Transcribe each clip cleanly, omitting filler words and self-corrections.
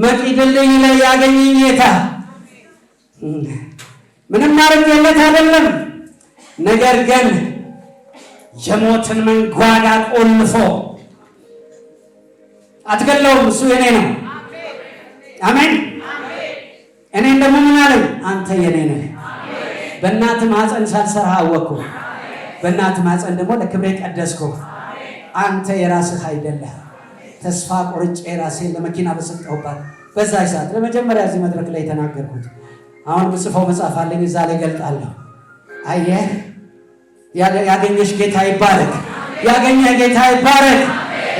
መቂድልኝ ላይ ያገኘኝ ጌታ ምንም ማድረግለት አይደለም። ነገር ግን የሞትን መንጓጋ ቆልፎ አትገለውም። እሱ የኔ ነው። አሜን። እኔን ደግሞ ምን አለኝ? አንተ የኔ ነህ። በእናት ማህፀን ሳልሰራ አወቅኩ። በእናት ማህፀን ደግሞ ለክብሬ ቀደስኩ። አንተ የራስህ አይደለህ። ተስፋ ቆርጬ ራሴን ለመኪና በሰጠሁባት በዛ ሰዓት ለመጀመሪያ እዚህ መድረክ ላይ ተናገርኩት። አሁን ምጽፈው መጽሐፍ አለኝ፣ እዛ ላይ ገልጣለሁ። አየህ፣ ያገኘሽ ጌታ ይባረክ። ያገኘህ ጌታ ይባረክ።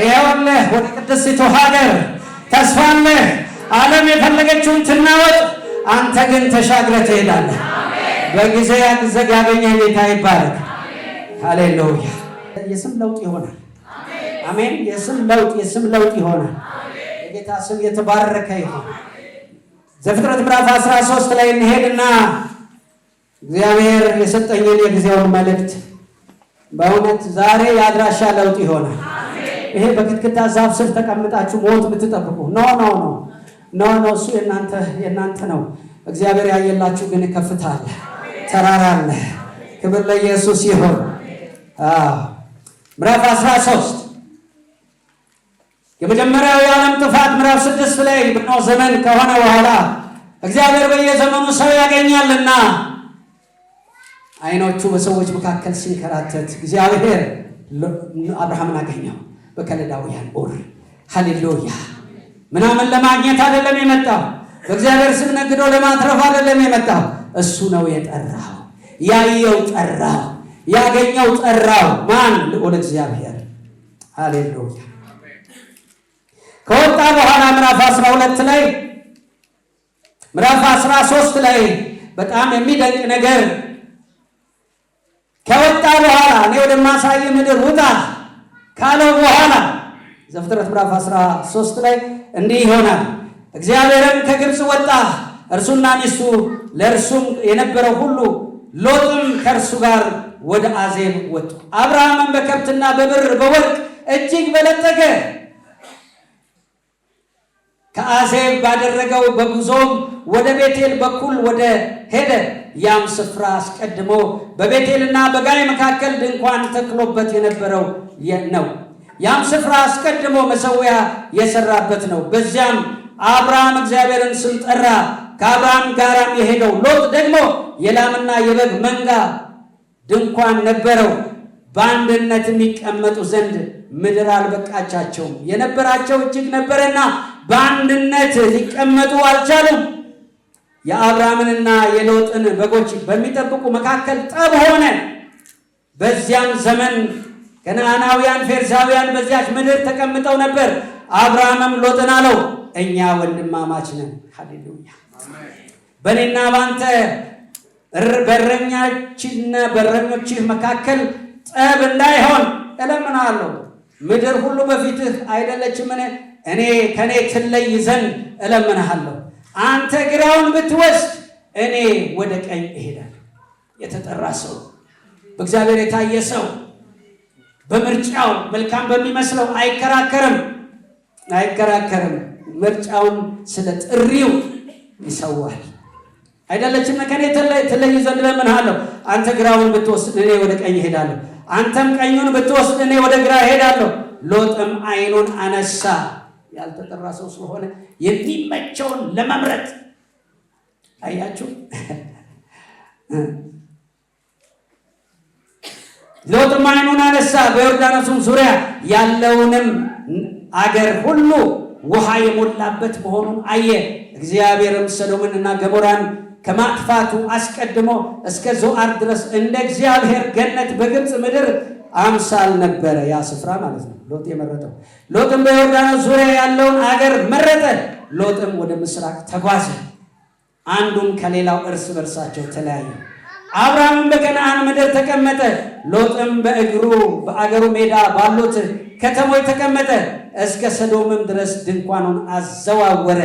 ይኸውልህ ወደ ቅድስቲቱ ሀገር ተስፋ አለህ። ዓለም የፈለገችውን ትናወጥ፣ አንተ ግን ተሻግረህ ትሄዳለህ። በጊዜ ያገኘህ ጌታ ይባረክ። ሃሌሉያ። የስም ለውጥ ይሆናል። አሜን። የስም ለውጥ ይሆናል። የጌታ ስም የተባረከ ይሆን። ዘፍጥረት ምዕራፍ 13 ላይ እንሄድና እግዚአብሔር የሰጠኝን የጊዜውን መልእክት በእውነት ዛሬ የአድራሻ ለውጥ ይሆናል። ይሄ በክትክታ ዛፍ ስር ተቀምጣችሁ ሞት ብትጠብቁ ኖ እሱ የእናንተ ነው። እግዚአብሔር ያየላችሁ ግን ከፍታ አለ፣ ተራራ አለ። ክብር ለኢየሱስ ይሁን። ምዕራፍ 13 የመጀመሪያው የዓለም ጥፋት ምዕራፍ 6 ላይ በኖህ ዘመን ከሆነ በኋላ እግዚአብሔር በየዘመኑ ሰው ያገኛልና አይኖቹ በሰዎች መካከል ሲንከራተት እግዚአብሔር አብርሃምን አገኘው በከለዳውያን ኡር። ሃሌሉያ። ምናምን ለማግኘት አይደለም የመጣው፣ በእግዚአብሔር ስም ነግዶ ለማትረፍ አይደለም የመጣው። እሱ ነው የጠራው። ያየው ጠራው፣ ያገኘው ጠራው። ማን? ልዑል እግዚአብሔር። ሃሌሉያ። ከወጣ በኋላ ምዕራፍ 12 ላይ ምዕራፍ 13 ላይ በጣም የሚደንቅ ነገር ከወጣ በኋላ እኔ ወደማሳይ ምድር ውጣ ካለው በኋላ ዘፍጥረት ምዕራፍ 13 ላይ እንዲህ ይሆናል። እግዚአብሔርም ከግብፅ ወጣ፣ እርሱና ሚስቱ ለእርሱም የነበረው ሁሉ፣ ሎጥም ከእርሱ ጋር ወደ አዜብ ወጡ። አብርሃምም በከብትና በብር በወርቅ እጅግ በለጠገ። ከአዜብ ባደረገው በጉዞም ወደ ቤቴል በኩል ወደ ሄደ። ያም ስፍራ አስቀድሞ በቤቴልና በጋይ መካከል ድንኳን ተክሎበት የነበረው ነው። ያም ስፍራ አስቀድሞ መሠዊያ የሰራበት ነው። በዚያም አብርሃም እግዚአብሔርን ስም ጠራ። ከአብርሃም ጋራም የሄደው ሎጥ ደግሞ የላምና የበግ መንጋ ድንኳን ነበረው። በአንድነት የሚቀመጡ ዘንድ ምድር አልበቃቻቸውም፣ የነበራቸው እጅግ ነበረና በአንድነት ሊቀመጡ አልቻሉም። የአብርሃምንና የሎጥን በጎች በሚጠብቁ መካከል ጠብ ሆነ። በዚያም ዘመን ከነዓናውያን፣ ፌርዛውያን በዚያች ምድር ተቀምጠው ነበር። አብርሃምም ሎጥን አለው፣ እኛ ወንድማማች ነን። ሃሌሉያ። በእኔና ባንተ በረኛችንና በረኞችህ መካከል ጠብ እንዳይሆን እለምናለሁ። ምድር ሁሉ በፊትህ አይደለችምን? ከኔ ትለይ ዘንድ እለምንሃለሁ። አንተ ግራውን ብትወስድ እኔ ወደ ቀኝ እሄዳለሁ። የተጠራ ሰው፣ በእግዚአብሔር የታየ ሰው በምርጫው መልካም በሚመስለው አይከራከርም። ምርጫውን ስለ ጥሪው ይሰዋል። አይደለችም? ከኔ ትለይ ዘንድ እለምንሃለሁ። አንተ ግራውን ብትወስድ እኔ ወደ ቀኝ እሄዳለሁ፣ አንተም ቀኙን ብትወስድ እኔ ወደ ግራ እሄዳለሁ። ሎጥም ዓይኑን አነሳ። ያልተጠራ ሰው ስለሆነ የሚመቸውን ለመምረጥ አያችሁ። ሎጥም ዓይኑን አነሳ፣ በዮርዳኖስም ዙሪያ ያለውንም አገር ሁሉ ውሃ የሞላበት መሆኑን አየ። እግዚአብሔርም ሰዶምንና ገሞራን ከማጥፋቱ አስቀድሞ እስከ ዞዓር ድረስ እንደ እግዚአብሔር ገነት በግብፅ ምድር አምሳል ነበረ። ያ ስፍራ ማለት ነው ሎጥ የመረጠው። ሎጥም በዮርዳኖስ ዙሪያ ያለውን አገር መረጠ። ሎጥም ወደ ምስራቅ ተጓዘ፣ አንዱም ከሌላው እርስ በርሳቸው ተለያዩ። አብርሃምም በከነዓን ምድር ተቀመጠ። ሎጥም በአገሩ ሜዳ ባሉት ከተሞች ተቀመጠ። እስከ ሰዶምም ድረስ ድንኳኑን አዘዋወረ።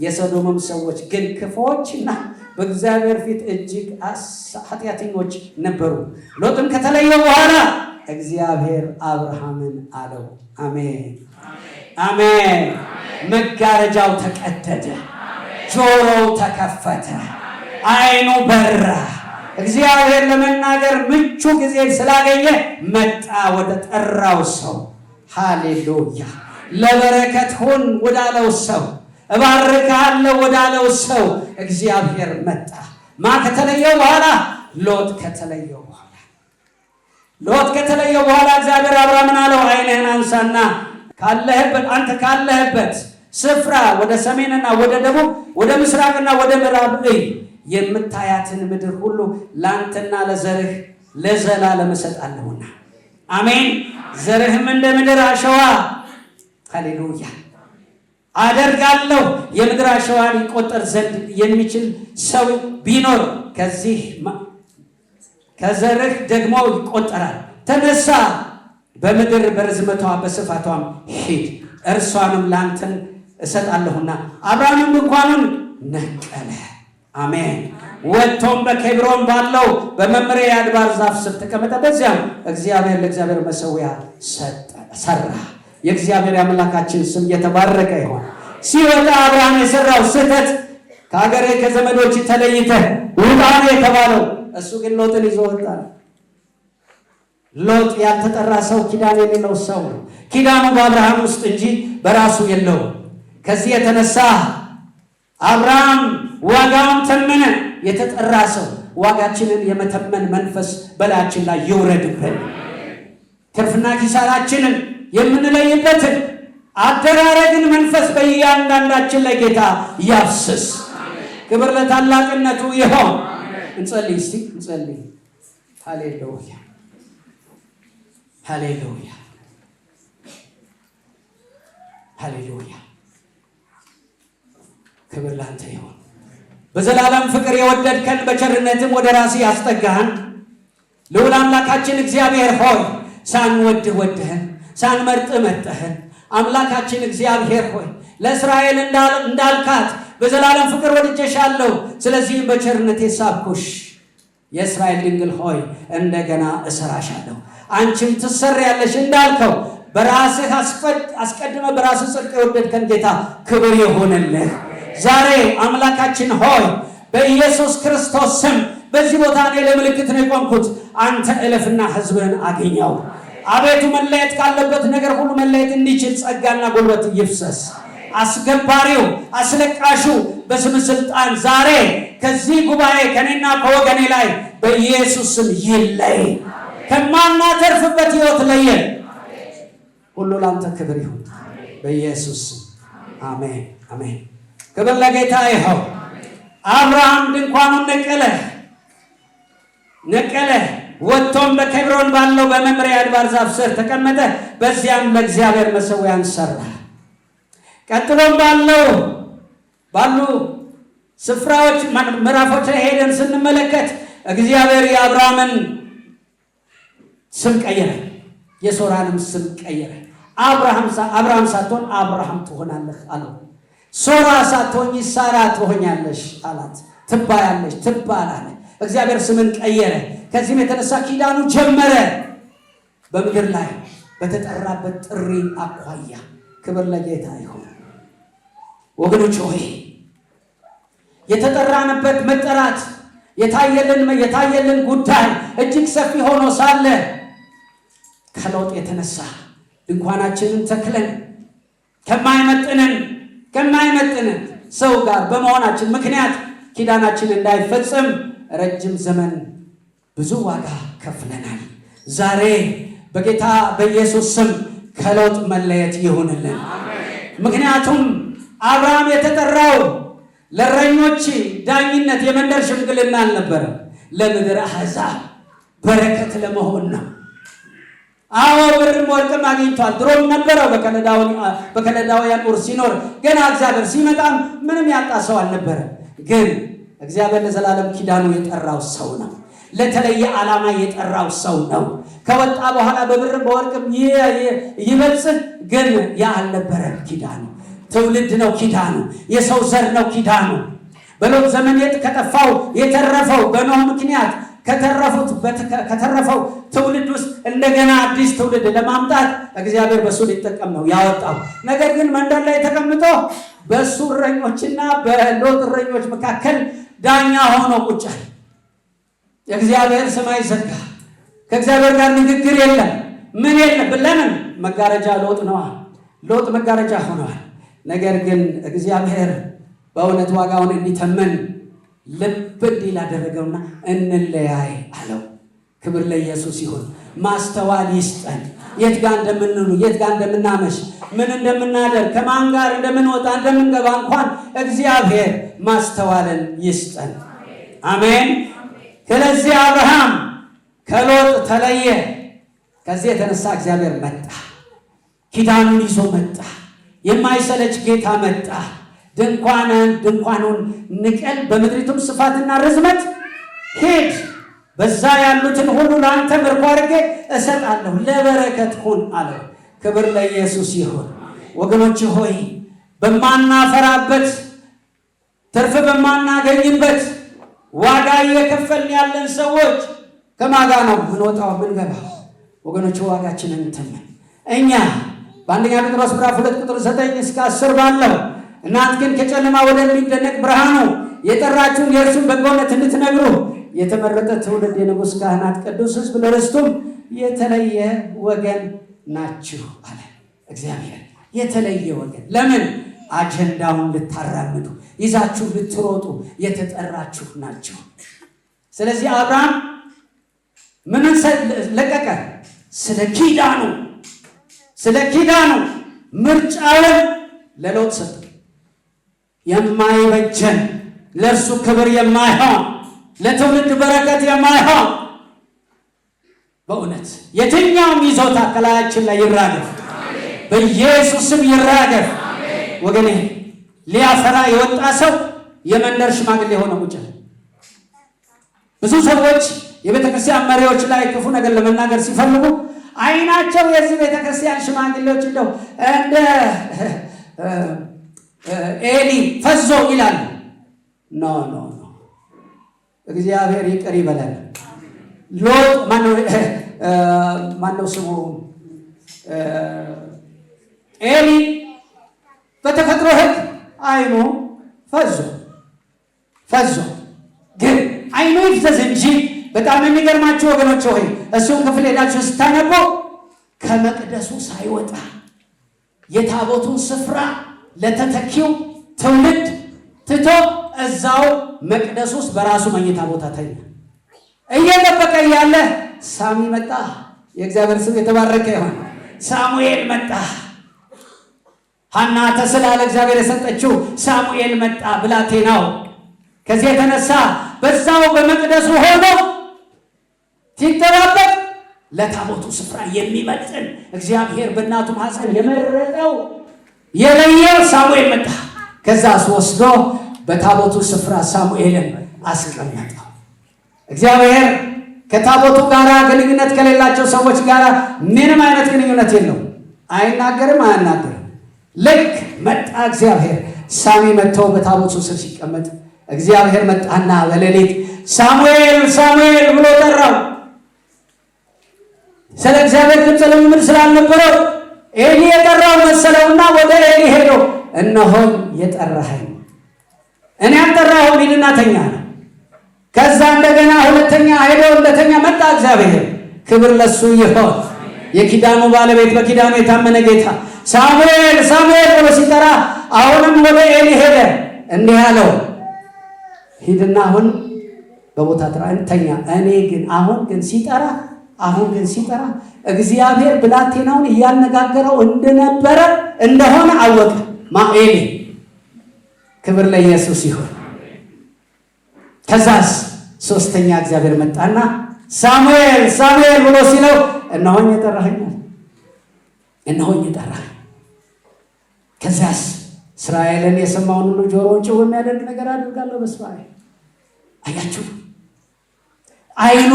የሰዶምም ሰዎች ግን ክፉዎችና በእግዚአብሔር ፊት እጅግ ኃጢአተኞች ነበሩ። ሎጥም ከተለየ በኋላ እግዚአብሔር አብርሃምን አለው። አሜን አሜን። መጋረጃው ተቀደደ፣ ጆሮው ተከፈተ፣ አይኑ በራ። እግዚአብሔር ለመናገር ምቹ ጊዜ ስላገኘ መጣ ወደ ጠራው ሰው። ሃሌሉያ! ለበረከት ሁን ወዳለው ሰው፣ እባርካለሁ ወዳለው ሰው እግዚአብሔር መጣ። ከተለየው በኋላ ሎጥ ከተለየው በኋላ እግዚአብሔር አብርሃምን አለው፣ ዓይንህን አንሳና አንተ ካለህበት ስፍራ ወደ ሰሜንና ወደ ደቡብ፣ ወደ ምስራቅና ወደ ምዕራብ እይ። የምታያትን ምድር ሁሉ ለአንተና ለዘርህ ለዘላለም እሰጣለሁና። አሜን። ዘርህም እንደ ምድር አሸዋ ሃሌሉያ አደርጋለሁ። የምድር አሸዋን ይቆጠር ዘንድ የሚችል ሰው ቢኖር ከዘርህ ደግሞ ይቆጠራል። ተነሳ፣ በምድር በርዝመቷ በስፋቷም ሂድ፣ እርሷንም ላንተን እሰጣለሁና። አብርሃምም ድንኳኑን ነቀለ። አሜን። ወጥቶም በኬብሮን ባለው በመምሬ አድባር ዛፍ ስር ተቀመጠ። በዚያም ለእግዚአብሔር መሠዊያ ሰራ። የእግዚአብሔር አምላካችን ስም የተባረከ ይሆን። ሲወጣ አብርሃም የሰራው ስህተት ከሀገሬ ከዘመዶች ተለይተህ ውጣ ነው የተባለው። እሱ ግን ሎጥን ይዞ ወጣ። ሎጥ ያልተጠራ ሰው፣ ኪዳን የሌለው ሰው ነው። ኪዳኑ በአብርሃም ውስጥ እንጂ በራሱ የለውም። ከዚህ የተነሳ አብርሃም ዋጋውን ተመነ። የተጠራ ሰው ዋጋችንን የመተመን መንፈስ በላያችን ላይ ይውረድብን። ትርፍና ኪሳራችንን የምንለይበትን አደራረግን መንፈስ በእያንዳንዳችን ላይ ጌታ ያፍስስ። ክብር ለታላቅነቱ ይሆን። እንጸልይ እስቲ እንጸልይ። ሃሌሉያ ሃሌሉያ ሃሌሉያ። ክብር ላንተ ይሆን። በዘላለም ፍቅር የወደድከን በቸርነትም ወደ ራስህ ያስጠጋህን ልዑል አምላካችን እግዚአብሔር ሆይ ሳንወድህ ወድህን፣ ሳንመርጥ መርጠህን አምላካችን እግዚአብሔር ሆይ ለእስራኤል እንዳልካት በዘላለም ፍቅር ወድጄሻለሁ፣ ስለዚህም በቸርነቴ ሳብኩሽ። የእስራኤል ድንግል ሆይ እንደገና እሰራሻለሁ፣ አንቺም ትሰሪያለሽ እንዳልከው በራስህ አስቀድመ በራስህ ጽድቅ የወደድከን ጌታ ክብር ይሁንልህ። ዛሬ አምላካችን ሆይ በኢየሱስ ክርስቶስ ስም በዚህ ቦታ እኔ ለምልክት ነው የቆምኩት። አንተ እለፍና ሕዝብህን አገኘው። አቤቱ መለየት ካለበት ነገር ሁሉ መለየት እንዲችል ጸጋና ጉልበት ይፍሰስ። አስገባሪው አስለቃሹ በስም ስልጣን ዛሬ ከዚህ ጉባኤ ከኔና ከወገኔ ላይ በኢየሱስ ስም ይለይ። ከማናተርፍበት ሕይወት ለየን። ሁሉ ላንተ ክብር ይሁን በኢየሱስ ስም አሜን አሜን። ክብር ለጌታ ይሁን። አብርሃም ድንኳኑን ነቀለ። ወጥቶም በኬብሮን ባለው በመምሬ አድባር ዛፍ ስር ተቀመጠ። በዚያም ለእግዚአብሔር መሠዊያን ሰራ። ቀጥሎም ባሉ ስፍራዎች ምዕራፎች ላይ ሄደን ስንመለከት እግዚአብሔር የአብርሃምን ስም ቀየረ፣ የሶራንም ስም ቀየረ። አብርሃም ሳትሆን አብርሃም ትሆናለህ አለው። ሶራ ሳትሆኝ ሳራ ትሆኛለሽ አላት። ትባያለሽ ትባላለ። እግዚአብሔር ስምን ቀየረ። ከዚህም የተነሳ ኪዳኑ ጀመረ በምድር ላይ በተጠራበት ጥሪ አኳያ። ክብር ለጌታ ይሁን። ወገኖች ሆይ የተጠራንበት መጠራት የታየልን ጉዳይ እጅግ ሰፊ ሆኖ ሳለ ከሎጥ የተነሳ ድንኳናችንን ተክለን ከማይመጥንን ሰው ጋር በመሆናችን ምክንያት ኪዳናችን እንዳይፈጽም ረጅም ዘመን ብዙ ዋጋ ከፍለናል። ዛሬ በጌታ በኢየሱስ ስም ከሎጥ መለየት ይሁንልን። ምክንያቱም አብርሃም የተጠራው ለእረኞች ዳኝነት የመንደር ሽምግልና አልነበረም፣ ለምድር አሕዛብ በረከት ለመሆን ነው። አዎ ብርም ወርቅም አግኝቷል። ድሮም ነበረው በከለዳውያን ኡር ሲኖር ገና እግዚአብሔር ሲመጣም ምንም ያጣ ሰው አልነበረም። ግን እግዚአብሔር ለዘላለም ኪዳኑ የጠራው ሰው ነው። ለተለየ ዓላማ የጠራው ሰው ነው። ከወጣ በኋላ በብርም በወርቅም ይበልጽግ፣ ግን ያ አልነበረም ኪዳኑ። ትውልድ ነው ኪዳኑ። የሰው ዘር ነው ኪዳኑ። በሎጥ ዘመን ከጠፋው የተረፈው በኖህ ምክንያት ከተረፈው ትውልድ ውስጥ እንደገና አዲስ ትውልድ ለማምጣት እግዚአብሔር በሱ ሊጠቀም ነው ያወጣው። ነገር ግን መንደር ላይ ተቀምጦ በሱ እረኞችና በሎጥ እረኞች መካከል ዳኛ ሆኖ ቁጭ አለ። የእግዚአብሔር ሰማይ ዘጋ። ከእግዚአብሔር ጋር ንግግር የለም፣ ምን የለም። ለምን? መጋረጃ ሎጥ ነዋ። ሎጥ መጋረጃ ሆነዋል። ነገር ግን እግዚአብሔር በእውነት ዋጋውን እንዲተመን ልብ እንዲል አደረገውና እንለያይ አለው። ክብር ለኢየሱስ ይሁን። ማስተዋል ይስጠን። የት ጋር እንደምንውል፣ የት ጋር እንደምናመሽ፣ ምን እንደምናደርግ፣ ከማን ጋር እንደምንወጣ እንደምንገባ እንኳን እግዚአብሔር ማስተዋልን ይስጠን። አሜን። ስለዚህ አብርሃም ከሎጥ ተለየ። ከዚህ የተነሳ እግዚአብሔር መጣ፣ ኪዳኑን ይዞ መጣ። የማይሰለች ጌታ መጣ። ድንኳኑን ንቀል፣ በምድሪቱም ስፋትና ርዝመት ሄድ፣ በዛ ያሉትን ሁሉ ለአንተ ምርኮ አድርጌ እሰጣለሁ፣ ለበረከት ሁን አለው። ክብር ለኢየሱስ ይሁን። ወገኖች ሆይ በማናፈራበት ትርፍ በማናገኝበት ዋጋ እየከፈልን ያለን ሰዎች ከማጋ ነው ምንወጣው ምንገባው? ወገኖች ዋጋችንን እንተመን። እኛ በአንደኛ ጴጥሮስ ምዕራፍ 2 ቁጥር 9 እስከ 10 ባለው እናንተ ግን ከጨለማ ወደሚደነቅ ብርሃኑ የጠራችሁን የእርሱን በጎነት እንድትነግሩ የተመረጠ ትውልድ፣ የንጉሥ ካህናት፣ ቅዱስ ሕዝብ፣ ለርስቱም የተለየ ወገን ናችሁ አለ እግዚአብሔር። የተለየ ወገን ለምን? አጀንዳውን ልታራምዱ ይዛችሁ ልትሮጡ የተጠራችሁ ናችሁ። ስለዚህ አብርሃም ምንን ለቀቀ? ስለ ኪዳኑ ምርጫውን ለሎጥ ሰጠ። የማይበጀን ለእርሱ ክብር የማይሆን ለትውልድ በረከት የማይሆን በእውነት የትኛውም ይዞታ ከላያችን ላይ ይራገፍ፣ በኢየሱስም ይራገፍ። ወገኔ ሊያፈራ የወጣ ሰው የመንደር ሽማግሌ ሆነ ቁጭ። ብዙ ሰዎች የቤተክርስቲያን መሪዎች ላይ ክፉ ነገር ለመናገር ሲፈልጉ አይናቸው የዚህ ቤተክርስቲያን ሽማግሌዎች እንደው እንደ ኤሊ ፈዞ ይላል። ኖ እግዚአብሔር ይቅር ይበላል። ሎጥ ማነው ስሙ? ኤሊ በተፈጥሮ ሕግ አይኑ ፈዞ ግን አይኑ ይፍዘዝ እንጂ በጣም የሚገርማችሁ ወገኖች ሆይ እሱን ክፍል ሄዳችሁ ስታነቡ ከመቅደሱ ሳይወጣ የታቦቱን ስፍራ ለተተኪው ትውልድ ትቶ እዛው መቅደስ ውስጥ በራሱ መኝታ ቦታ ተኛ። እየጠበቀ እያለ ሳሚ መጣ። የእግዚአብሔር ስም የተባረከ ይሁን። ሳሙኤል መጣ። ሐና ተስላ ለእግዚአብሔር የሰጠችው ሳሙኤል መጣ፣ ብላቴናው። ከዚህ የተነሳ በዛው በመቅደሱ ሆኖ ሲጠባበቅ ለታቦቱ ስፍራ የሚመጥን እግዚአብሔር በእናቱ ማኅፀን የመረጠው የለየው ሳሙኤል መጣ። ከዛ ወስዶ በታቦቱ ስፍራ ሳሙኤልን አስቀመጠው። እግዚአብሔር ከታቦቱ ጋር ግንኙነት ከሌላቸው ሰዎች ጋር ምንም አይነት ግንኙነት የለውም። አይናገርም፣ አያናገርም። ልክ መጣ እግዚአብሔር። ሳሚ መጥቶ በታቦቱ ስር ሲቀመጥ እግዚአብሔር መጣና በሌሊት ሳሙኤል ሳሙኤል ብሎ ጠራው። ስለ እግዚአብሔር ድምፅ ልምምድ ስላልነበረው ኤሊ የጠራው መሰለውና ወደ ኤሊ ሄዶ እነሆኝ የጠራኸኝ፣ እኔ አልጠራሁም ሂድና ተኛ ነው። ከዛ እንደገና ሁለተኛ ሄዶ እንደተኛ መጣ እግዚአብሔር። ክብር ለሱ ይሁን። የኪዳኑ ባለቤት በኪዳኑ የታመነ ጌታ ሳሙኤል ሳሙኤል ብሎ ሲጠራ አሁንም ወደ ኤሊ ሄደ። እንዲህ አለው ሂድና አሁን በቦታ ተኛ። እኔ ግን አሁን ግን ሲጠራ እግዚአብሔር ብላቴናውን እያነጋገረው እንደነበረ እንደሆነ አወቀ። ኤሊ ክብር ለኢየሱስ ይሁን። ከዛስ ሶስተኛ እግዚአብሔር መጣና ሳሙኤል ሳሙኤል ብሎ ሲለው እነሆኝ የጠራኸኝ። ከዛስ እስራኤልን የሰማውን ሁሉ ጆሮውን ጭው የሚያደርግ ነገር አድርጋለሁ በእስራኤል። አያችሁ፣ አይኑ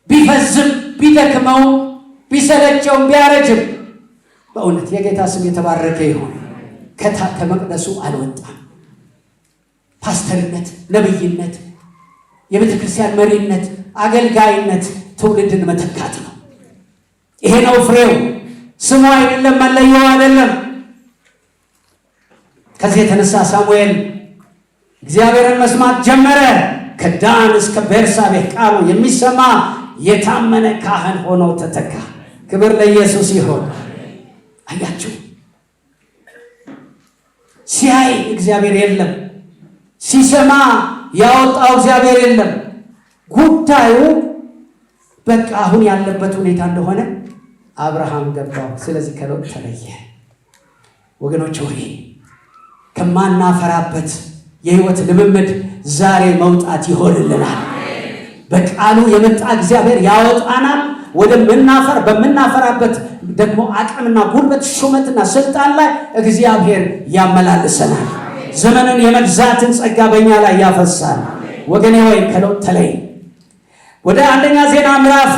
ቢፈዝም ቢደክመው ቢሰለቸውም ቢያረጅም በእውነት የጌታ ስም የተባረከ ይሁን። ከመቅደሱ አልወጣም። ፓስተርነት፣ ነብይነት የቤተ ክርስቲያን መሪነት፣ አገልጋይነት ትውልድን መተካት ነው። ይሄ ነው ፍሬው። ስሙ አይደለም፣ መለየው አይደለም። ከዚህ የተነሳ ሳሙኤል እግዚአብሔርን መስማት ጀመረ። ከዳን እስከ ቤርሳቤህ ቃሉ የሚሰማ የታመነ ካህን ሆኖ ተተካ። ክብር ለኢየሱስ ይሁን። አያችሁ፣ ሲያይ እግዚአብሔር የለም፣ ሲሰማ ያወጣው እግዚአብሔር የለም። ጉዳዩ በቃ አሁን ያለበት ሁኔታ እንደሆነ አብርሃም ገባው። ስለዚህ ከሎጥ ተለየ። ወገኖች ሆይ ከማናፈራበት የህይወት ልምምድ ዛሬ መውጣት ይሆንልናል። በቃሉ የመጣ እግዚአብሔር ያወጣናል። ወደ ምናፈር በምናፈራበት ደግሞ አቅምና ጉልበት፣ ሹመትና ስልጣን ላይ እግዚአብሔር ያመላልሰናል። ዘመንን የመግዛትን ጸጋ በእኛ ላይ ያፈሳል። ወገኔ ሆይ ከሎጥ ተለይ። ወደ አንደኛ ዜና ምዕራፍ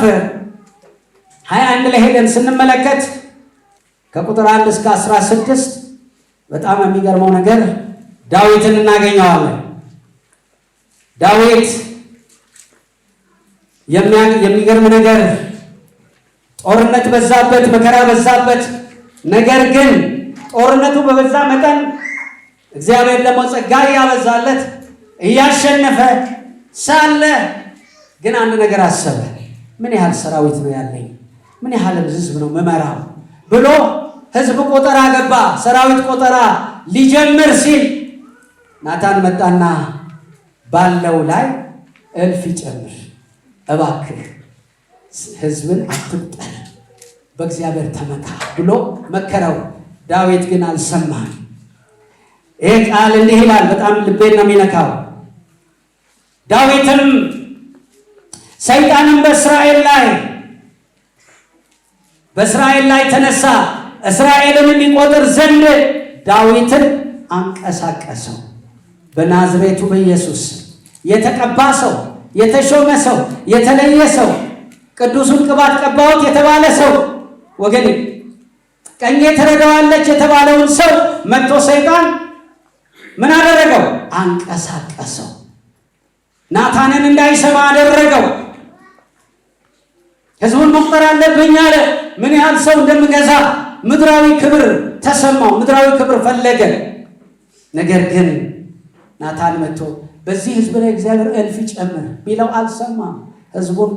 21 ላይ ሄደን ስንመለከት ከቁጥር 1 እስከ 16 በጣም የሚገርመው ነገር ዳዊትን እናገኘዋለን። ዳዊት የሚገርም ነገር፣ ጦርነት በዛበት፣ መከራ በዛበት። ነገር ግን ጦርነቱ በበዛ መጠን እግዚአብሔር ደግሞ ጸጋ ያበዛለት እያሸነፈ ሳለ ግን አንድ ነገር አሰበ። ምን ያህል ሰራዊት ነው ያለኝ? ምን ያህል ህዝብ ነው መመራው ብሎ ህዝብ ቆጠራ ገባ። ሰራዊት ቆጠራ ሊጀምር ሲል ናታን መጣና ባለው ላይ እልፍ ይጨምር፣ እባክህ ህዝብን አትቁጠር፣ በእግዚአብሔር ተመካ ብሎ መከረው። ዳዊት ግን አልሰማም። ይህ ቃል እንዲህ ይላል፣ በጣም ልቤን ነው የሚነካው። ዳዊትም ሰይጣንም በእስራኤል ላይ ተነሳ፣ እስራኤልን የሚቆጥር ዘንድ ዳዊትን አንቀሳቀሰው። በናዝሬቱ በኢየሱስ የተቀባ ሰው፣ የተሾመ ሰው፣ የተለየ ሰው፣ ቅዱሱን ቅባት ቀባሁት የተባለ ሰው፣ ወገኔ ቀኜ ትረዳዋለች የተባለውን ሰው መጥቶ ሰይጣን ምን አደረገው? አንቀሳቀሰው። ናታንን እንዳይሰማ አደረገው። ህዝቡን መቁጠር አለብኝ አለ። ምን ያህል ሰው እንደምገዛ ምድራዊ ክብር ተሰማው፣ ምድራዊ ክብር ፈለገ። ነገር ግን ናታን መጥቶ በዚህ ህዝብ ላይ እግዚአብሔር እልፍ ይጨምር ቢለው አልሰማም። ህዝቡን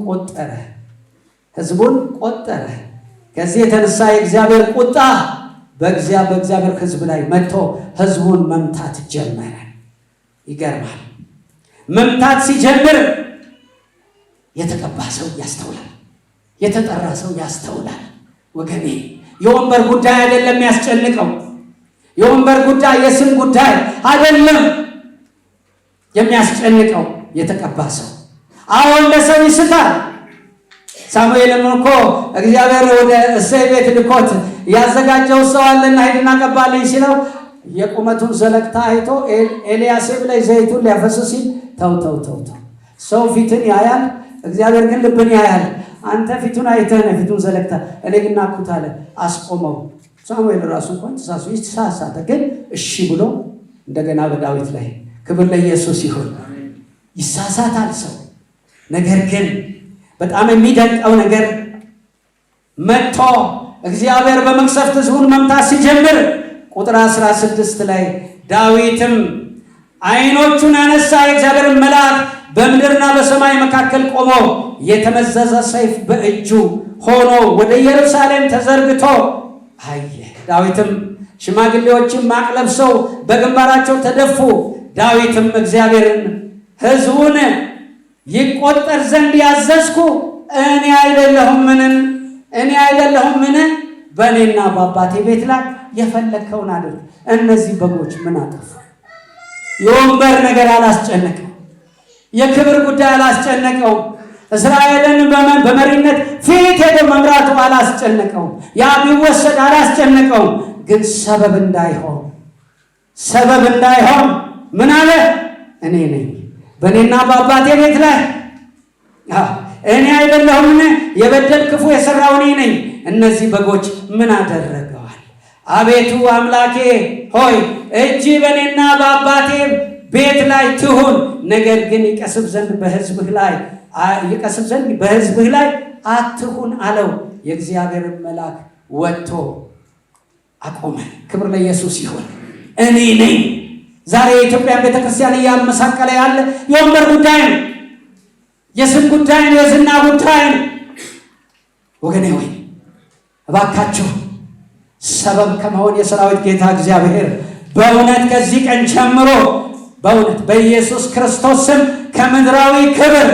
ቆጠረ። ከዚህ የተነሳ የእግዚአብሔር ቁጣ በእግዚአብሔር ህዝብ ላይ መጥቶ ህዝቡን መምታት ጀመረ። ይገርማል። መምታት ሲጀምር የተቀባ ሰው ያስተውላል፣ የተጠራ ሰው ያስተውላል። ወገኔ የወንበር ጉዳይ አይደለም የሚያስጨንቀው። የወንበር ጉዳይ፣ የስም ጉዳይ አይደለም የሚያስጨንቀው። የተቀባ ሰው አሁን ለሰው ይስታል። ሳሙኤልም እኮ እግዚአብሔር ወደ እሴይ ቤት ልኮት ያዘጋጀው ሰው አለና ሂድና ቀባልኝ ሲለው የቁመቱን ዘለግታ አይቶ ኤልያሴብ ላይ ዘይቱን ሊያፈስ ሲል ተው ሰው ፊትን ያያል፣ እግዚአብሔር ግን ልብን ያያል። አንተ ፊቱን አይተህ ነው ፊቱን ዘለግታ፣ እኔ ግን ናኩት አለ። አስቆመው። ሳሙኤል ራሱ እንኳን ተሳሳተ፣ ግን እሺ ብሎ እንደገና በዳዊት ላይ ክብር ለኢየሱስ ይሁን። ይሳሳታል ሰው። ነገር ግን በጣም የሚደንቀው ነገር መጥቶ እግዚአብሔር በመቅሰፍት ህዝቡን መምታት ሲጀምር ቁጥር 16 ላይ ዳዊትም ዓይኖቹን አነሳ፣ የእግዚአብሔርን መልአክ በምድርና በሰማይ መካከል ቆሞ የተመዘዘ ሰይፍ በእጁ ሆኖ ወደ ኢየሩሳሌም ተዘርግቶ አየ። ዳዊትም ሽማግሌዎችም ማቅ ለብሰው በግንባራቸው ተደፉ። ዳዊትም እግዚአብሔርን ህዝቡን ይቆጠር ዘንድ ያዘዝኩ እኔ አይደለሁምን? በእኔና በአባቴ ቤት ላይ የፈለግከውን አድርግ። እነዚህ በጎች ምን አጠፉ? የወንበር ነገር አላስጨነቀው፣ የክብር ጉዳይ አላስጨነቀው፣ እስራኤልን በመሪነት ፊት ሄዶ መምራቱ አላስጨነቀው፣ ያ ቢወሰድ አላስጨነቀው። ግን ሰበብ እንዳይሆን ምን አለ? እኔ ነኝ በእኔና በአባቴ ቤት ላይ እኔ አይደለሁምን? የበደል ክፉ የሰራው እኔ ነኝ። እነዚህ በጎች ምን አደረገዋል? አቤቱ አምላኬ ሆይ እጅ በእኔና በአባቴ ቤት ላይ ትሁን፣ ነገር ግን ይቀስፍ ዘንድ በሕዝብህ ላይ አትሁን አለው። የእግዚአብሔር መልአክ ወጥቶ አቆመ። ክብር ለኢየሱስ ይሁን። እኔ ነኝ። ዛሬ የኢትዮጵያን ቤተክርስቲያን እያመሳቀለ ያለ የወንበር ጉዳይ ነው፣ የስም ጉዳይ ነው፣ የዝና ጉዳይ ነው። ወገኔ ወይ እባካችሁ ሰበብ ከመሆን የሰራዊት ጌታ እግዚአብሔር በእውነት ከዚህ ቀን ጀምሮ በእውነት በኢየሱስ ክርስቶስ ስም ከምድራዊ ክብር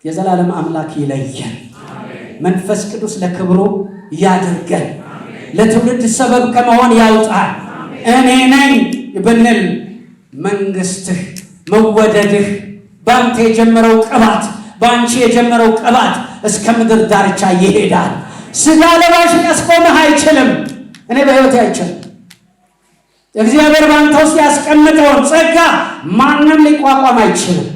የዘላለም አምላክ ይለየን። መንፈስ ቅዱስ ለክብሩ ያድርገን። ለትውልድ ሰበብ ከመሆን ያውጣል። እኔ ነኝ ብንል መንግስትህ፣ መወደድህ፣ በአንተ የጀመረው ቅባት፣ በአንቺ የጀመረው ቅባት እስከ ምድር ዳርቻ ይሄዳል። ስጋ ለባሽ ሊያስቆምህ አይችልም። እኔ በሕይወቴ አይችልም። እግዚአብሔር በአንተ ውስጥ ያስቀምጠውን ጸጋ ማንም ሊቋቋም አይችልም።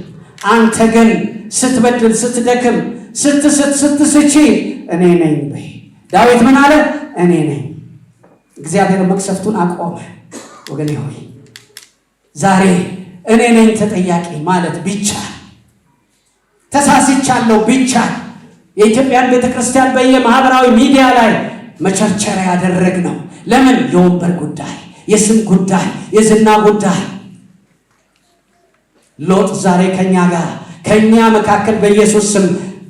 አንተ ግን ስትበድል፣ ስትደክም፣ ስትስት፣ ስትስቺ እኔ ነኝ በይ። ዳዊት ምን አለ? እኔ ነኝ። እግዚአብሔር መቅሰፍቱን አቆመ። ወገኔ ሆይ ዛሬ እኔ ነኝ ተጠያቂ ማለት ቢቻል፣ ተሳስቻለሁ ቢቻል፣ የኢትዮጵያን ቤተክርስቲያን በየማህበራዊ ሚዲያ ላይ መቸርቸሪያ ያደረግነው ለምን? የወንበር ጉዳይ፣ የስም ጉዳይ፣ የዝና ጉዳይ። ሎጥ ዛሬ ከኛ መካከል በኢየሱስ ስም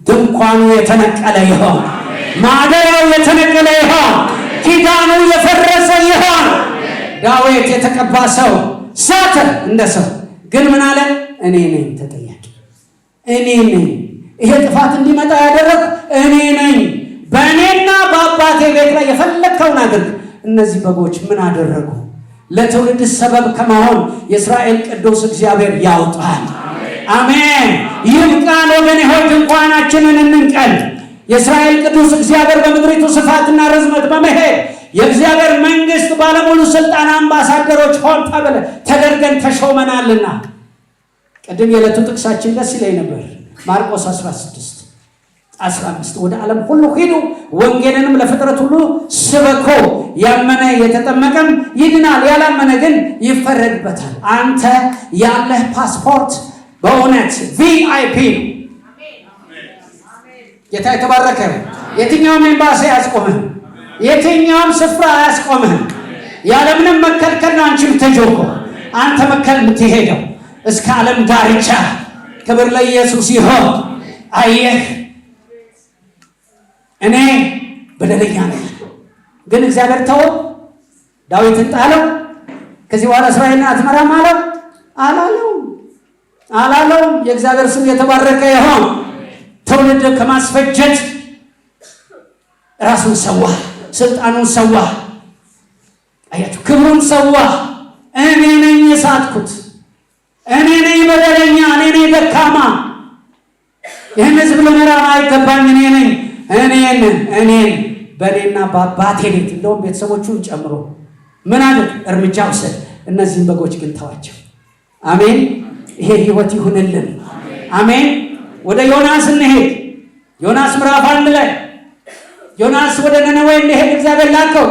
ድንኳኑ የተነቀለ ይሆን፣ ማደሪያው የተነቀለ ይሆን፣ ኪዳኑ የፈረሰ ይሆን። ዳዊት የተቀባ ሰው ሳተ እንደ ሰው፣ ግን ምን አለ? እኔ ነኝ ተጠያቂ፣ እኔ ነኝ። ይሄ ጥፋት እንዲመጣ ያደረግ እኔ ነኝ። በእኔና በአባቴ ቤት ላይ የፈለግከውን አድርግ። እነዚህ በጎች ምን አደረጉ? ለትውልድ ሰበብ ከመሆን የእስራኤል ቅዱስ እግዚአብሔር ያውጣል። አሜን። ይብቃን ወገኔ ሆይ፣ ድንኳናችንን እንንቀል። የእስራኤል ቅዱስ እግዚአብሔር በምድሪቱ ስፋትና ርዝመት በመሄድ የእግዚአብሔር መንግስት ባለሙሉ ስልጣን አምባሳደሮች ሆን ተደርገን ተሾመናልና። ቅድም የዕለቱ ጥቅሳችን ደስ ይለኝ ነበር። ማርቆስ 16:15 ወደ ዓለም ሁሉ ሂዱ፣ ወንጌልንም ለፍጥረት ሁሉ ስበኩ፣ ያመነ የተጠመቀም ይድናል፣ ያላመነ ግን ይፈረድበታል። አንተ ያለህ ፓስፖርት በእውነት ቪአይፒ ነው። ጌታ የተባረከ። የትኛውም ኤምባሲ አያስቆምህም፣ የትኛውም ስፍራ አያስቆምህም። ያለምንም መከልከል ነው አንቺ የምትሄጂው። አንተ መከል የምትሄደው እስከ ዓለም ዳርቻ። ክብር ለኢየሱስ ይሁን። አየህ፣ እኔ በደለኛ ነኝ፣ ግን እግዚአብሔር ተወው። ዳዊትን ጣለው። ከዚህ በኋላ እስራኤልን አትመራም አላለውም። የእግዚአብሔር ስም የተባረከ ይሁን። ትውልድ ከማስፈጀት ራሱን ሰዋ፣ ስልጣኑን ሰዋ፣ አያችሁ፣ ክብሩን ሰዋ። እኔ ነኝ የሳትኩት፣ እኔ ነኝ በደለኛ፣ እኔ ነኝ ደካማ፣ ይህን ህዝብ ልመራም አይገባኝ፣ እኔ ነኝ። እኔን በእኔና በአባቴ ቤት እንደውም ቤተሰቦቹን ጨምሮ ምን አድርግ? እርምጃ ውሰድ። እነዚህን በጎች ግን ተዋቸው። አሜን። ይሄ ህይወት ይሁንልን። አሜን። ወደ ዮናስ እንሄድ። ዮናስ ምዕራፍ 1 ላይ ዮናስ ወደ ነነዌ እንዲሄድ እግዚአብሔር ላከው።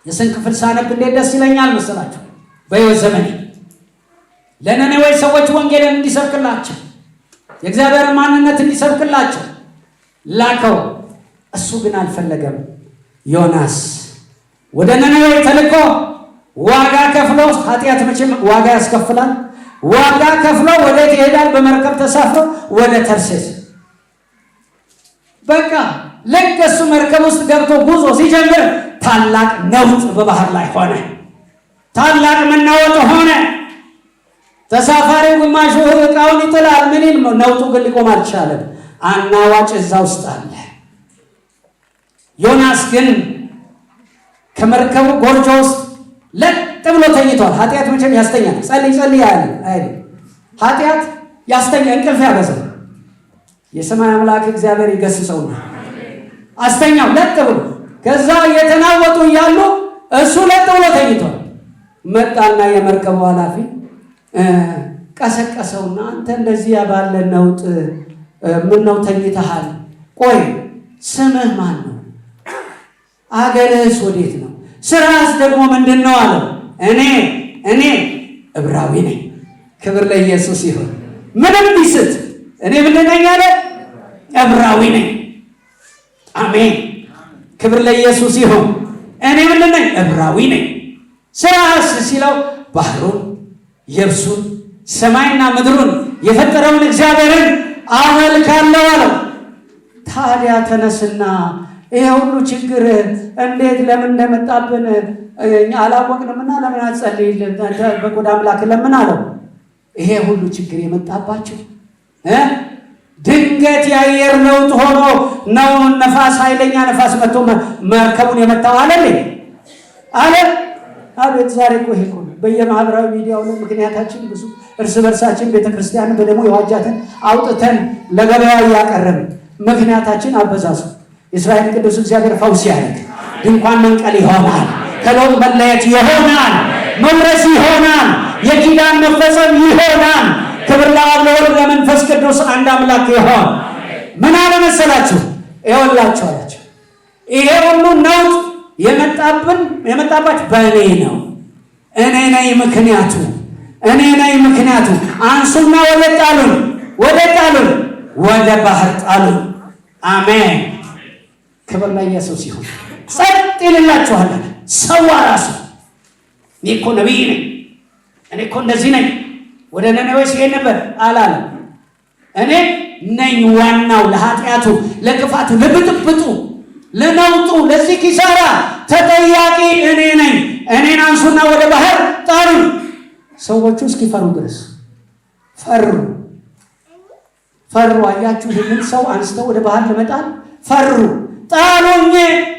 የስን ክፍል ሳነብ እንዴት ደስ ይለኛል መሰላችሁ? በሕይወት ዘመኔ ለነነዌ ሰዎች ወንጌልን እንዲሰብክላቸው፣ የእግዚአብሔር ማንነት እንዲሰብክላቸው ላከው። እሱ ግን አልፈለገም። ዮናስ ወደ ነነዌ ተልኮ ዋጋ ከፍሎ፣ ኃጢአት መቼም ዋጋ ያስከፍላል። ዋጋ ከፍሎ ወዴት ይሄዳል? በመርከብ ተሳፍሮ ወደ ተርሴስ። በቃ ልክ እሱ መርከብ ውስጥ ገብቶ ጉዞ ሲጀምር ታላቅ ነውጥ በባህር ላይ ሆነ። ታላቅ መናወጥ ሆነ። ተሳፋሪው ግማሹ ዕቃውን ይጥላል። ምን ይል? ነውጡ ግን ሊቆም አልቻለም። አናዋጭ እዛ ውስጥ አለ። ዮናስ ግን ከመርከቡ ጎርጆ ውስጥ ለጥ ብሎ ተኝቷል። ኃጢአት መቼም ያስተኛል። ጸልይ ያለ ኃጢአት ያስተኛ፣ እንቅልፍ ያበዛል። የሰማይ አምላክ እግዚአብሔር ይገስጸውና አስተኛው ለጥ ብሎ። ከዛ እየተናወጡ እያሉ እሱ ለጥ ብሎ ተኝቷል። መጣና የመርከቡ ኃላፊ ቀሰቀሰውና አንተ እንደዚህ ባለ ነውጥ ምን ነው ተኝተሃል? ቆይ ስምህ ማን ነው? አገርህስ ወዴት ነው? ስራስ ደግሞ ምንድን ነው አለው። እኔ እኔ ዕብራዊ ነኝ። ክብር ለኢየሱስ ይሁን። ምንም ቢስት እኔ ምንድን ነኝ አለ? ዕብራዊ ነኝ። አሜን። ክብር ለኢየሱስ ይሁን። እኔ ምንድን ነኝ? ዕብራዊ ነኝ። ስራስ ሲለው ባህሩን፣ የብሱን፣ ሰማይና ምድሩን የፈጠረውን እግዚአብሔርን አመልካለሁ አለው። ታዲያ ተነስና ይሄ ሁሉ ችግር እንዴት ለምን እንደመጣብን አላወቅንምና ለምን አትጸልይልን በጎዳ አምላክ ለምን አለው። ይሄ ሁሉ ችግር የመጣባቸው ድንገት የአየር ለውጥ ሆኖ ነው። ነፋስ፣ ኃይለኛ ነፋስ መጥቶ መርከቡን የመታው አለ አለ። አቤት ዛሬ እኮ ይሄ እኮ በየማህበራዊ ሚዲያው ነው ምክንያታችን ብዙ። እርስ በርሳችን ቤተክርስቲያን በደሞ የዋጃትን አውጥተን ለገበያ እያቀረብን ምክንያታችን አበዛዙ። የእስራኤል ቅዱስ እግዚአብሔር ፈውስ ያደርግ። ድንኳን መንቀል ይሆናል። ከለውጥ መለየት ይሆናል። መውረስ ይሆናል። የኪዳን መፈጸም ይሆናል። ክብር ለአብ ለወልድ ለመንፈስ ቅዱስ አንድ አምላክ ይሆን። ምን አለ መሰላችሁ? ይኸውላችሁ አላችሁ ይሄ ሁሉ ነውጥ የመጣባችሁ በእኔ ነው። እኔ ነኝ ምክንያቱ። እኔ ነኝ ምክንያቱ። አንሱና ወደ ጣሉን ወደ ባህር ጣሉን። አሜን። ክብር ለኢየሱስ ይሁን። ጸጥ ይልላችኋል። ሰዋ ራሱ እኔ እኮ ነቢይ ነኝ፣ እኔ እኮ እንደዚህ ነኝ፣ ወደ ነነዌ ሲሄድ ነበር አላለም። እኔ ነኝ ዋናው ለኃጢአቱ፣ ለክፋቱ፣ ለብጥብጡ፣ ለነውጡ፣ ለዚህ ኪሳራ ተጠያቂ እኔ ነኝ። እኔን አንሱና ወደ ባህር ጣሉን። ሰዎቹ እስኪፈሩ ድረስ ፈሩ። አያችሁ? ይህንን ሰው አንስተው ወደ ባህር ለመጣል ፈሩ። ጣሉኝ።